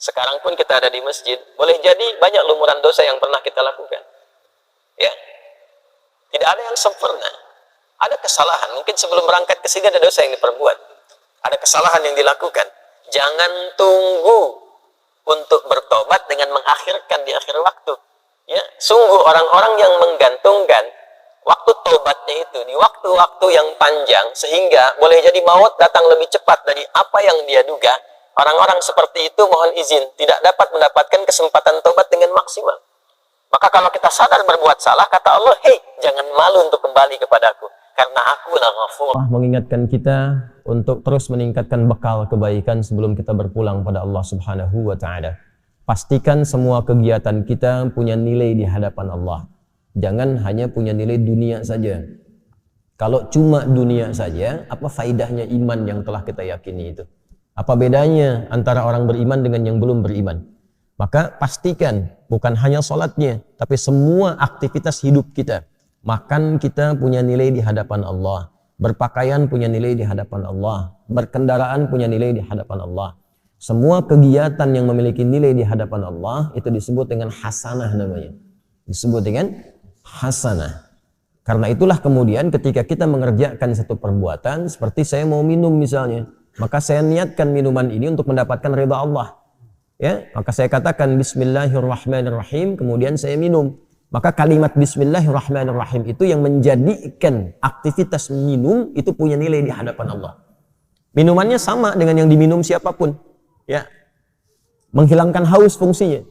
Sekarang pun kita ada di masjid, boleh jadi banyak lumuran dosa yang pernah kita lakukan. Ya, tidak ada yang sempurna. Ada kesalahan, mungkin sebelum berangkat ke sini ada dosa yang diperbuat. Ada kesalahan yang dilakukan. Jangan tunggu untuk bertobat dengan mengakhirkan di akhir waktu. Ya, sungguh orang-orang yang menggantungkan waktu tobatnya itu di waktu-waktu yang panjang, sehingga boleh jadi maut datang lebih cepat dari apa yang dia duga. Orang-orang seperti itu mohon izin tidak dapat mendapatkan kesempatan tobat dengan maksimal. Maka kalau kita sadar berbuat salah, kata Allah, hei, jangan malu untuk kembali kepadaku, karena aku lah Ghafur. Allah mengingatkan kita untuk terus meningkatkan bekal kebaikan sebelum kita berpulang pada Allah Subhanahu wa Ta'ala. Pastikan semua kegiatan kita punya nilai di hadapan Allah. Jangan hanya punya nilai dunia saja. Kalau cuma dunia saja, apa faidahnya iman yang telah kita yakini itu? Apa bedanya antara orang beriman dengan yang belum beriman? Maka pastikan bukan hanya sholatnya, tapi semua aktivitas hidup kita. Makan kita punya nilai di hadapan Allah. Berpakaian punya nilai di hadapan Allah. Berkendaraan punya nilai di hadapan Allah. Semua kegiatan yang memiliki nilai di hadapan Allah itu disebut dengan hasanah namanya. Disebut dengan hasanah. Karena itulah kemudian ketika kita mengerjakan satu perbuatan, seperti saya mau minum misalnya, maka saya niatkan minuman ini untuk mendapatkan ridha Allah. Ya, maka saya katakan Bismillahirrahmanirrahim, kemudian saya minum. Maka kalimat Bismillahirrahmanirrahim itu yang menjadikan aktivitas minum itu punya nilai di hadapan Allah. Minumannya sama dengan yang diminum siapapun. Ya, menghilangkan haus fungsinya.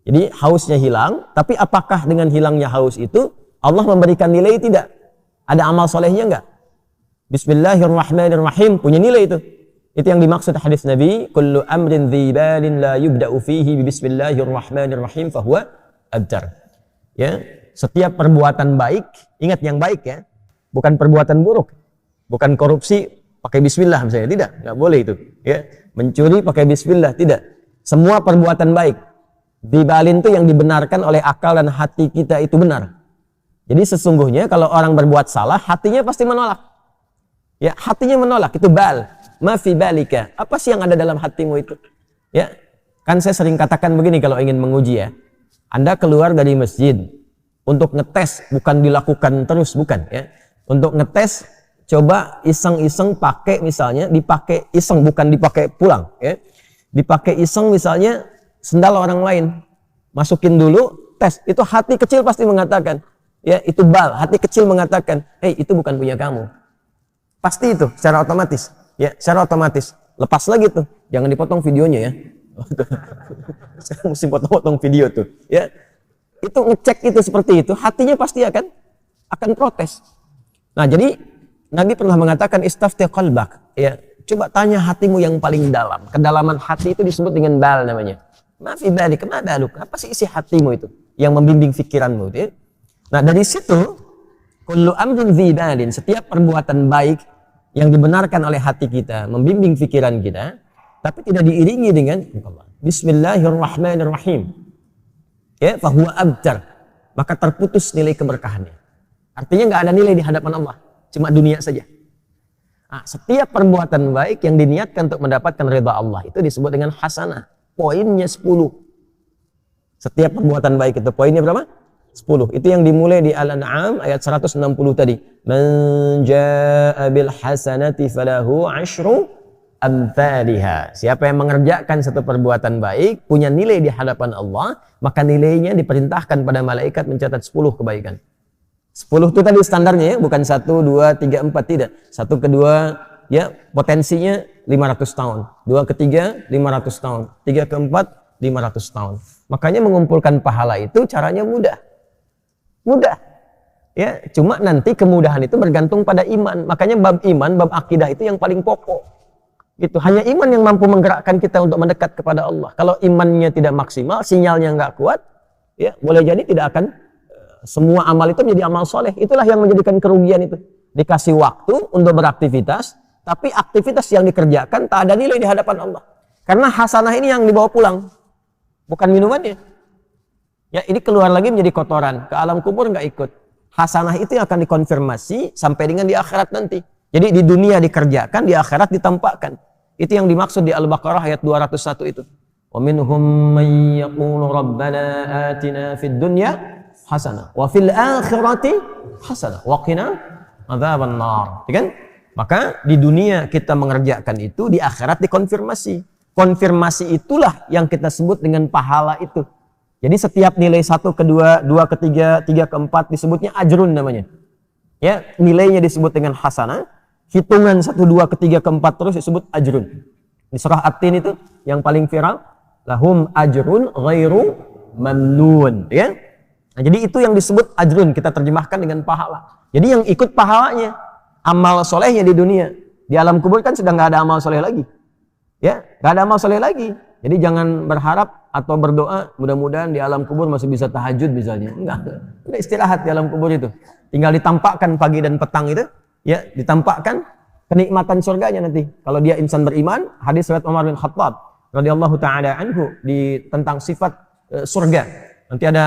Jadi hausnya hilang, tapi apakah dengan hilangnya haus itu Allah memberikan nilai tidak? Ada amal solehnya enggak? Bismillahirrahmanirrahim punya nilai itu. Itu yang dimaksud hadis Nabi, kullu amrin dzibalin la yubda'u fihi bismillahirrahmanirrahim fahuwa abtar. Ya, setiap perbuatan baik, ingat yang baik ya, bukan perbuatan buruk. Bukan korupsi pakai bismillah misalnya, tidak, enggak boleh itu. Ya, mencuri pakai bismillah, tidak. Semua perbuatan baik. Dzibalin itu yang dibenarkan oleh akal dan hati kita itu benar. Jadi sesungguhnya kalau orang berbuat salah, hatinya pasti menolak. Ya, hatinya menolak, itu bal. Ma fi balika, apa sih yang ada dalam hatimu itu? Ya, kan saya sering katakan begini kalau ingin menguji ya. Anda keluar dari masjid untuk ngetes, bukan dilakukan terus, bukan ya. Untuk ngetes, coba iseng-iseng pakai misalnya, dipakai iseng, bukan dipakai pulang ya. Dipakai iseng misalnya sendal orang lain. Masukin dulu, tes. Itu hati kecil pasti mengatakan, ya itu bal, hati kecil mengatakan, hei itu bukan punya kamu. Pasti itu secara otomatis. Ya, secara otomatis. Lepas lagi tuh, jangan dipotong videonya ya. Saya mesti potong-potong video tuh. Ya, itu ngecek itu seperti itu, hatinya pasti akan protes. Nah, jadi Nabi pernah mengatakan istafti qalbak. Ya, coba tanya hatimu yang paling dalam. Kedalaman hati itu disebut dengan bal namanya. Ma fi balik, ma baluk. Apa sih isi hatimu itu yang membimbing pikiranmu itu? Ya? Nah, dari situ kullu amrin dzibalin, setiap perbuatan baik yang dibenarkan oleh hati kita, membimbing pikiran kita, tapi tidak diiringi dengan Bismillahirrahmanirrahim. Ya, fahuwa abtar. Maka terputus nilai keberkahannya. Artinya nggak ada nilai di hadapan Allah, cuma dunia saja. Nah, setiap perbuatan baik yang diniatkan untuk mendapatkan ridha Allah itu disebut dengan hasanah. Poinnya 10. Setiap perbuatan baik itu poinnya berapa? 10. Itu yang dimulai di Al-An'am ayat 160 tadi. Man jaa'a bil hasanati falahu 'asyru amthaliha. Siapa yang mengerjakan satu perbuatan baik, punya nilai di hadapan Allah, maka nilainya diperintahkan pada malaikat mencatat 10 kebaikan. 10 itu tadi standarnya ya, bukan 1, 2, 3, 4, tidak. 1 kedua ya potensinya 500 tahun. 2 ketiga 500 tahun. 3 keempat 500 tahun. Makanya mengumpulkan pahala itu caranya mudah. Mudah. Ya, cuma nanti kemudahan itu bergantung pada iman. Makanya bab iman, bab akidah itu yang paling pokok. Gitu. Hanya iman yang mampu menggerakkan kita untuk mendekat kepada Allah. Kalau imannya tidak maksimal, sinyalnya nggak kuat, ya boleh jadi tidak akan semua amal itu menjadi amal soleh. Itulah yang menjadikan kerugian itu. Dikasih waktu untuk beraktivitas, tapi aktivitas yang dikerjakan tak ada nilai di hadapan Allah. Karena hasanah ini yang dibawa pulang, bukan minumannya. Ya, ini keluar lagi menjadi kotoran, ke alam kubur nggak ikut. Hasanah itu yang akan dikonfirmasi sampai dengan di akhirat nanti. Jadi di dunia dikerjakan, di akhirat ditampakkan. Itu yang dimaksud di Al-Baqarah ayat 201 itu. Wa minhum man yaqulu rabbana atina fid dunya hasanah wa fil akhirati hasanah wa qina adzaban nar. Kan? Maka di dunia kita mengerjakan itu, di akhirat dikonfirmasi. Konfirmasi itulah yang kita sebut dengan pahala itu. Jadi setiap nilai 1 ke 2, 2 ke 3, 3 ke 4 disebutnya ajrun namanya. Ya, nilainya disebut dengan hasanah. Hitungan 1, 2 ke 3 ke 4 terus disebut ajrun. Di surah At-Tin itu yang paling viral, lahum ajrun ghairu mamnun, ya. Nah, jadi itu yang disebut ajrun, kita terjemahkan dengan pahala. Jadi yang ikut pahalanya, amal solehnya di dunia. Di alam kubur kan sudah nggak ada amal soleh lagi, ya, nggak ada amal soleh lagi. Jadi jangan berharap atau berdoa mudah-mudahan di alam kubur masih bisa tahajud misalnya. Enggak, udah istirahat di alam kubur itu. Tinggal ditampakkan pagi dan petang itu, ya, ditampakkan kenikmatan surganya nanti. Kalau dia insan beriman, hadis riwayat Umar bin Khattab radhiyallahu taala anhu tentang sifat surga. Nanti ada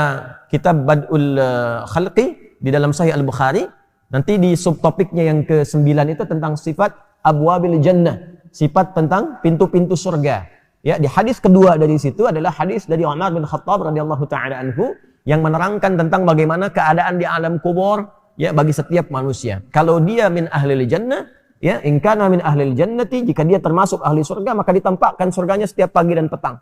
kitab Bad'ul Khalqi di dalam Sahih Al-Bukhari. Nanti di subtopiknya yang ke-9 itu tentang sifat abwabil jannah, sifat tentang pintu-pintu surga. Ya, di hadis kedua dari situ adalah hadis dari Umar bin Khattab radhiyallahu taala anhu yang menerangkan tentang bagaimana keadaan di alam kubur, ya, bagi setiap manusia. Kalau dia min ahlil jannah, ya, in kana min ahlil jannati, jika dia termasuk ahli surga, maka ditampakkan surganya setiap pagi dan petang.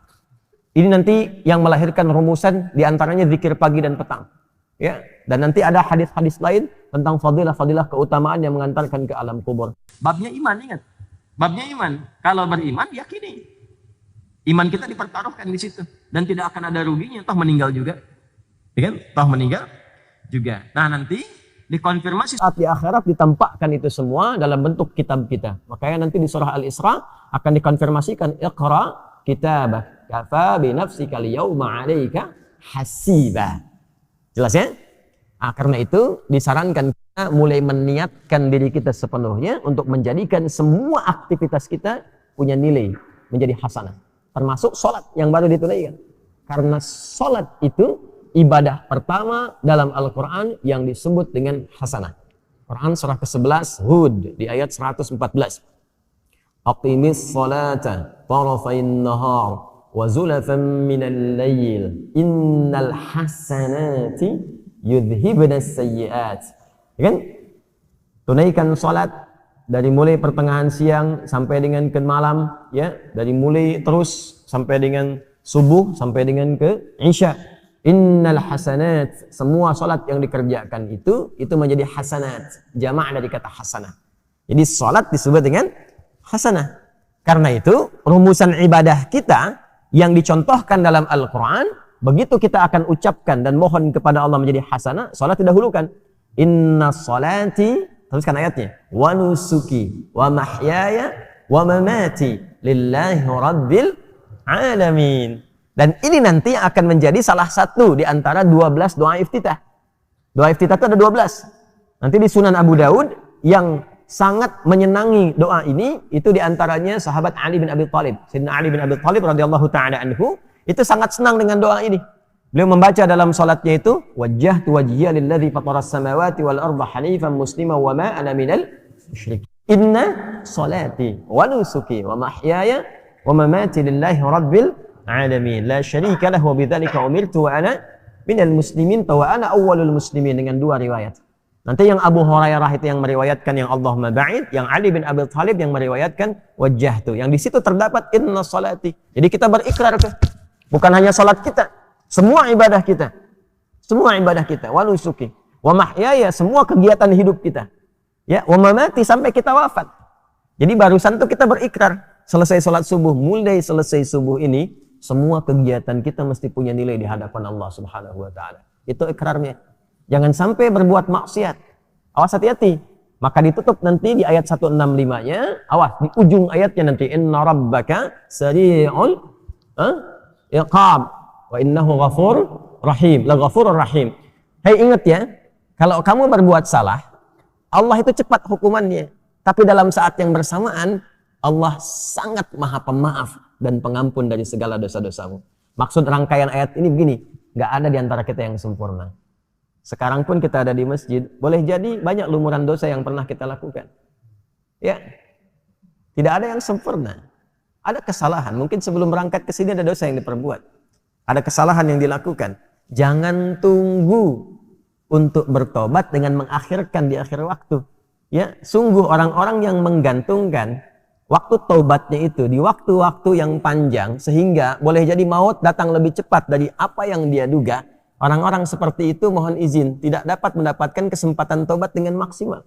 Ini nanti yang melahirkan rumusan di antaranya zikir pagi dan petang. Ya, dan nanti ada hadis-hadis lain tentang fadilah-fadilah keutamaan yang mengantarkan ke alam kubur. Babnya iman, ingat. Babnya iman. Kalau beriman, yakini. Iman kita dipertaruhkan di situ dan tidak akan ada ruginya, toh meninggal juga. Ya kan? Toh meninggal juga. Nah, nanti dikonfirmasi saat di akhirat ditampakkan itu semua dalam bentuk kitab kita. Makanya nanti di surah Al-Isra akan dikonfirmasikan, Iqra kitabak kafa bi nafsika al-yawma 'alaika hasiba. Jelas ya? Nah, karena itu disarankan kita mulai meniatkan diri kita sepenuhnya untuk menjadikan semua aktivitas kita punya nilai, menjadi hasanah. Termasuk sholat yang baru ditunaikan. Karena sholat itu ibadah pertama dalam Al-Quran yang disebut dengan hasanah. Quran surah ke-11 Hud di ayat 114. Aqimis sholata tarafain nahar wa zulafan minal layl innal hasanati yudhibnas sayyiat. Kan? Tunaikan sholat dari mulai pertengahan siang sampai dengan ke malam, ya, dari mulai terus sampai dengan subuh sampai dengan ke isya. Innal hasanat, semua salat yang dikerjakan itu menjadi hasanat, jamak dari kata hasanah. Jadi salat disebut dengan hasanah. Karena itu rumusan ibadah kita yang dicontohkan dalam Al-Qur'an, begitu kita akan ucapkan dan mohon kepada Allah menjadi hasanah, salat didahulukan. Inna salati, teruskan ayatnya, wa nusuki wa mahyaya wa mamati lillahi rabbil alamin. Dan ini nanti akan menjadi salah satu di antara 12 doa iftitah. Doa iftitah itu ada 12. Nanti di Sunan Abu Daud yang sangat menyenangi doa ini, itu di antaranya sahabat Ali bin Abi Thalib. Sayyidina Ali bin Abi Thalib radhiyallahu taala anhu itu sangat senang dengan doa ini. Beliau membaca dalam salatnya itu, wajjahtu wajhiya lilladzi fataras samawati wal arda hanifan musliman wa ma ana minal musyrikin. Inna salati wa nusuki wa mahyaya wa mamati lillahi rabbil alamin. La syarika lahu wa bidzalika umirtu wa ana minal muslimin wa ana awwalul muslimin, dengan dua riwayat. Nanti yang Abu Hurairah itu yang meriwayatkan yang Allahumma ba'id, yang Ali bin Abi Thalib yang meriwayatkan wajjahtu. Yang di situ terdapat inna salati. Jadi kita berikrar tuh. Bukan hanya salat kita, semua ibadah kita. Semua ibadah kita, wa nusuki, wa mahyaya, semua kegiatan hidup kita. Ya, wa mamati, sampai kita wafat. Jadi barusan tuh kita berikrar, selesai salat subuh, mulai selesai subuh ini, semua kegiatan kita mesti punya nilai di hadapan Allah Subhanahu wa taala. Itu ikrarnya. Jangan sampai berbuat maksiat. Awas, hati-hati. Maka ditutup nanti di ayat 165-nya. Awas, di ujung ayatnya nanti, inna rabbaka sari'ul iqab wa innahu ghafur rahim. La ghafurur rahim. Hei, ingat ya, kalau kamu berbuat salah, Allah itu cepat hukumannya. Tapi dalam saat yang bersamaan, Allah sangat maha pemaaf dan pengampun dari segala dosa-dosamu. Maksud rangkaian ayat ini begini, nggak ada di antara kita yang sempurna. Sekarang pun kita ada di masjid, boleh jadi banyak lumuran dosa yang pernah kita lakukan. Ya, tidak ada yang sempurna. Ada kesalahan, mungkin sebelum berangkat ke sini ada dosa yang diperbuat. Ada kesalahan yang dilakukan. Jangan tunggu untuk bertobat dengan mengakhirkan di akhir waktu. Ya, sungguh orang-orang yang menggantungkan waktu taubatnya itu di waktu-waktu yang panjang sehingga boleh jadi maut datang lebih cepat dari apa yang dia duga. Orang-orang seperti itu mohon izin tidak dapat mendapatkan kesempatan taubat dengan maksimal.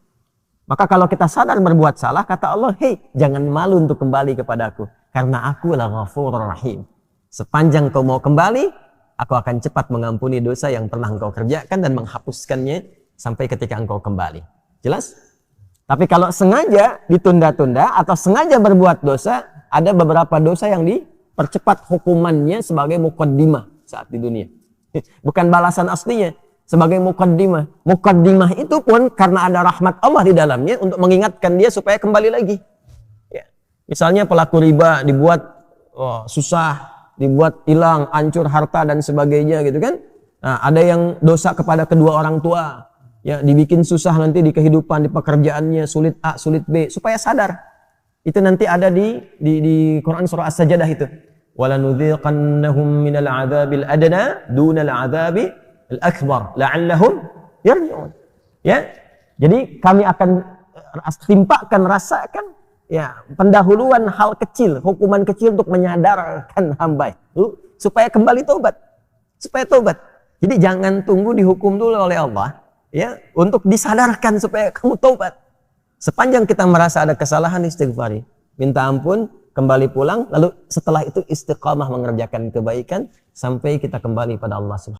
Maka kalau kita sadar berbuat salah, kata Allah, hei, jangan malu untuk kembali kepadaku. Karena aku lah Ghafurur Rahim. Sepanjang kau mau kembali, aku akan cepat mengampuni dosa yang pernah engkau kerjakan dan menghapuskannya sampai ketika engkau kembali. Jelas? Tapi kalau sengaja ditunda-tunda atau sengaja berbuat dosa, ada beberapa dosa yang dipercepat hukumannya sebagai muqaddimah saat di dunia. Bukan balasan aslinya, sebagai muqaddimah. Muqaddimah itu pun karena ada rahmat Allah di dalamnya untuk mengingatkan dia supaya kembali lagi. Ya. Misalnya pelaku riba dibuat susah, dibuat hilang, hancur harta dan sebagainya gitu kan. Nah, ada yang dosa kepada kedua orang tua, ya dibikin susah nanti di kehidupan, di pekerjaannya, sulit A, sulit B, supaya sadar. Itu nanti ada di Quran surah As-Sajdah itu. وَلَنُذِيقَنَّهُمْ مِنَ الْعَذَابِ الْأَدْنَى دُونَ الْعَذَابِ الْأَكْبَرِ لَعَلَّهُمْ يَرْجِعُونَ. Ya. Jadi kami akan timpakan, rasakan ya pendahuluan hal kecil, hukuman kecil untuk menyadarkan hamba itu supaya kembali taubat. Supaya taubat. Jadi jangan tunggu dihukum dulu oleh Allah ya untuk disadarkan supaya kamu taubat. Sepanjang kita merasa ada kesalahan, istighfari, minta ampun, kembali pulang, lalu setelah itu istiqamah mengerjakan kebaikan sampai kita kembali pada Allah Subhanahu